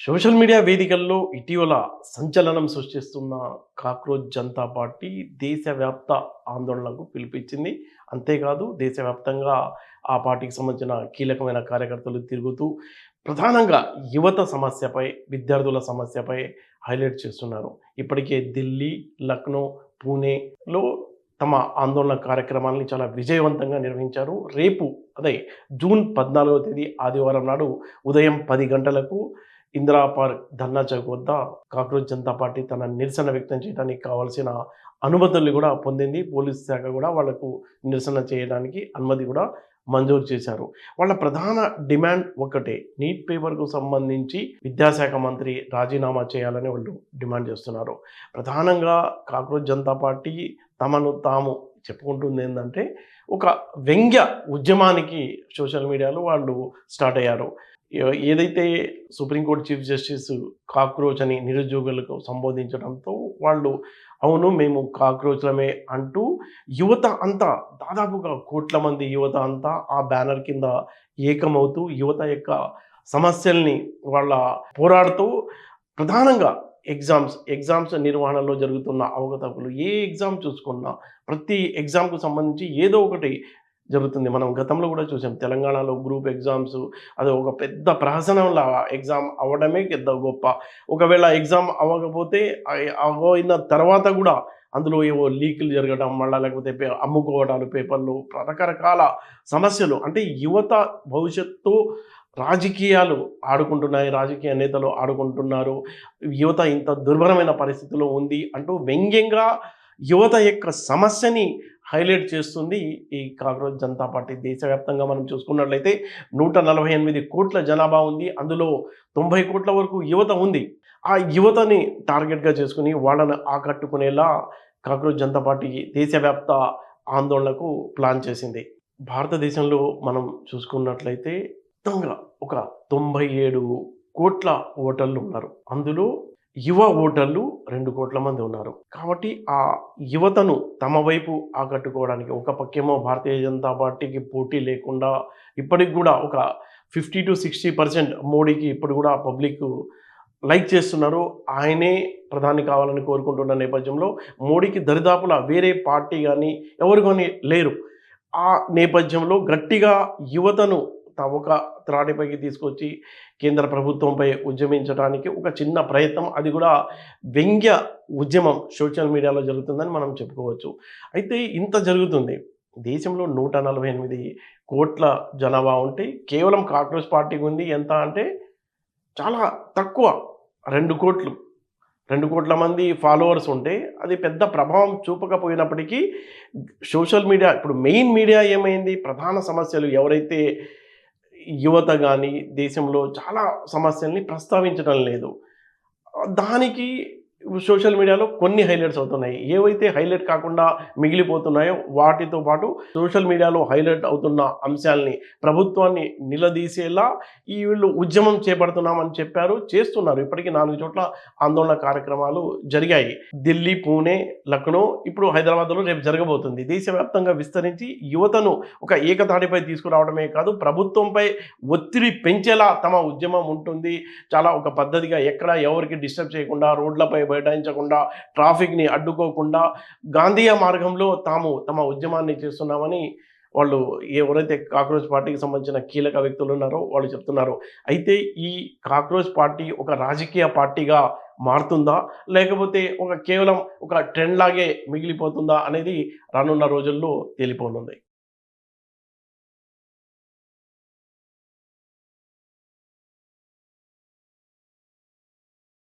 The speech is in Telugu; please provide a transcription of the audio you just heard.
సోషల్ మీడియా వేదికల్లో ఇటీవల సంచలనం సృష్టిస్తున్న కాక్రోచ్ జనతా పార్టీ దేశవ్యాప్త ఆందోళనకు పిలుపిచ్చింది. అంతేకాదు దేశవ్యాప్తంగా ఆ పార్టీకి సంబంధించిన కీలకమైన కార్యకర్తలు తిరుగుతూ ప్రధానంగా యువత సమస్యపై, విద్యార్థుల సమస్యపై హైలైట్ చేస్తున్నారు. ఇప్పటికే ఢిల్లీ, లక్నో, పూణేలో తమ ఆందోళన కార్యక్రమాలని చాలా విజయవంతంగా నిర్వహించారు. రేపు అదే జూన్ 14వ తేదీ ఆదివారం నాడు ఉదయం 10 గంటలకు ఇందిరా పార్క్ ధర్నా చౌక్ వద్ద కాక్రోచ్ జనతా పార్టీ తన నిరసన వ్యక్తం చేయడానికి కావాల్సిన అనుమతుల్ని కూడా పొందింది. పోలీసు శాఖ కూడా వాళ్లకు నిరసన చేయడానికి అనుమతి కూడా మంజూరు చేశారు. వాళ్ళ ప్రధాన డిమాండ్ ఒకటే, నీట్ పేపర్కు సంబంధించి విద్యాశాఖ మంత్రి రాజీనామా చేయాలని వాళ్ళు డిమాండ్ చేస్తున్నారు. ప్రధానంగా కాక్రోచ్ జనతా పార్టీ తమను తాము చెప్పుకుంటుంది ఏంటంటే ఒక వ్యంగ్య ఉద్యమానికి సోషల్ మీడియాలో వాళ్ళు స్టార్ట్ అయ్యారు. ఏదైతే సుప్రీంకోర్టు చీఫ్ జస్టిస్ కాక్రోచ్ అని నిరుద్యోగులకు సంబోధించడంతో వాళ్ళు అవును మేము కాక్రోచ్లమే అంటూ యువత అంతా దాదాపుగా కోట్ల మంది యువత అంతా ఆ బ్యానర్ కింద ఏకమవుతూ యువత యొక్క సమస్యల్ని వాళ్ళ పోరాడుతూ ప్రధానంగా ఎగ్జామ్స్ నిర్వహణలో జరుగుతున్న అవకతవకలు ఏ ఎగ్జామ్ చూసుకున్నా ప్రతి ఎగ్జామ్కు సంబంధించి ఏదో ఒకటి జరుగుతుంది. మనం గతంలో కూడా చూసాం. తెలంగాణలో గ్రూప్ ఎగ్జామ్స్ అది ఒక పెద్ద ప్రహసనంలా ఎగ్జామ్ అవ్వడమే పెద్ద గొప్ప. ఒకవేళ ఎగ్జామ్ అవ్వకపోతే అయిన తర్వాత కూడా అందులో ఏవో లీకులు జరగడం, మళ్ళీ లేకపోతే అమ్ముకోవడాలు పేపర్లు, రకరకాల సమస్యలు. అంటే యువత భవిష్యత్తు రాజకీయాలు ఆడుకుంటున్నాయి, రాజకీయ నేతలు ఆడుకుంటున్నారు, యువత ఇంత దుర్భరమైన పరిస్థితిలో ఉంది అంటూ వ్యంగ్యంగా యువత యొక్క సమస్యని హైలైట్ చేస్తుంది ఈ కాక్రోచ్ జనతా పార్టీ. దేశవ్యాప్తంగా మనం చూసుకున్నట్లయితే 148 కోట్ల జనాభా ఉంది. అందులో 90 కోట్ల వరకు యువత ఉంది. ఆ యువతని టార్గెట్గా చేసుకుని వాళ్ళని ఆకట్టుకునేలా కాక్రోచ్ జనతా పార్టీ దేశవ్యాప్త ఆందోళనకు ప్లాన్ చేసింది. భారతదేశంలో మనం చూసుకున్నట్లయితే మొత్తంగా ఒక 97 కోట్ల ఓటర్లు ఉన్నారు. అందులో యువ ఓటర్లు 2 కోట్ల మంది ఉన్నారు. కాబట్టి ఆ యువతను తమ వైపు ఆకట్టుకోవడానికి ఒక పక్కేమో భారతీయ జనతా పార్టీకి పోటీ లేకుండా ఇప్పటికి కూడా ఒక 50-60% మోడీకి ఇప్పుడు కూడా పబ్లిక్ లైక్ చేస్తున్నారు. ఆయనే ప్రధాని కావాలని కోరుకుంటున్న నేపథ్యంలో మోడీకి దరిదాపులా వేరే పార్టీ కానీ ఎవరు కానీ లేరు. ఆ నేపథ్యంలో గట్టిగా యువతను ఒక త్రాటిపైకి తీసుకొచ్చి కేంద్ర ప్రభుత్వంపై ఉద్యమించడానికి ఒక చిన్న ప్రయత్నం, అది కూడా వ్యంగ్య ఉద్యమం సోషల్ మీడియాలో జరుగుతుందని మనం చెప్పుకోవచ్చు. అయితే ఇంత జరుగుతుంది. దేశంలో 148 కోట్ల జనాభా ఉంటే కేవలం కాంగ్రెస్ పార్టీకి ఉంది ఎంత అంటే చాలా తక్కువ, 2 కోట్లు. 2 కోట్ల మంది ఫాలోవర్స్ ఉంటే అది పెద్ద ప్రభావం చూపకపోయినప్పటికీ సోషల్ మీడియా ఇప్పుడు మెయిన్ మీడియా ఏమైంది, ప్రధాన సమస్యలు ఎవరైతే యువత కానీ దేశంలో చాలా సమస్యల్ని ప్రస్తావించడం లేదు. దానికి సోషల్ మీడియాలో కొన్ని హైలైట్స్ అవుతున్నాయి. ఏవైతే హైలైట్ కాకుండా మిగిలిపోతున్నాయో వాటితో పాటు సోషల్ మీడియాలో హైలైట్ అవుతున్న అంశాలని ప్రభుత్వాన్ని నిలదీసేలా వీళ్ళు ఉద్యమం చేపడుతున్నామని చెప్పారు, చేస్తున్నారు. ఇప్పటికీ 4 చోట్ల ఆందోళన కార్యక్రమాలు జరిగాయి. ఢిల్లీ, పూణే, లక్నో, ఇప్పుడు హైదరాబాద్లో రేపు జరగబోతుంది. దేశవ్యాప్తంగా విస్తరించి యువతను ఒక ఏకతాటిపై తీసుకురావడమే కాదు, ప్రభుత్వంపై ఒత్తిడి పెంచేలా తమ ఉద్యమం ఉంటుంది. చాలా ఒక పద్ధతిగా ఎక్కడ ఎవరికి డిస్టర్బ్ చేయకుండా, రోడ్లపై బైఠాయించకుండా, ట్రాఫిక్ని అడ్డుకోకుండా గాంధీయ మార్గంలో తమ ఉద్యమాన్ని చేస్తున్నామని వాళ్ళు ఎవరైతే కాక్రోచ్ పార్టీకి సంబంధించిన కీలక వ్యక్తులు ఉన్నారో వాళ్ళు చెప్తున్నారు. అయితే ఈ కాక్రోచ్ పార్టీ ఒక రాజకీయ పార్టీగా మారుతుందా, లేకపోతే కేవలం ఒక ట్రెండ్ లాగే మిగిలిపోతుందా అనేది రానున్న రోజుల్లో తేలిపోనుంది.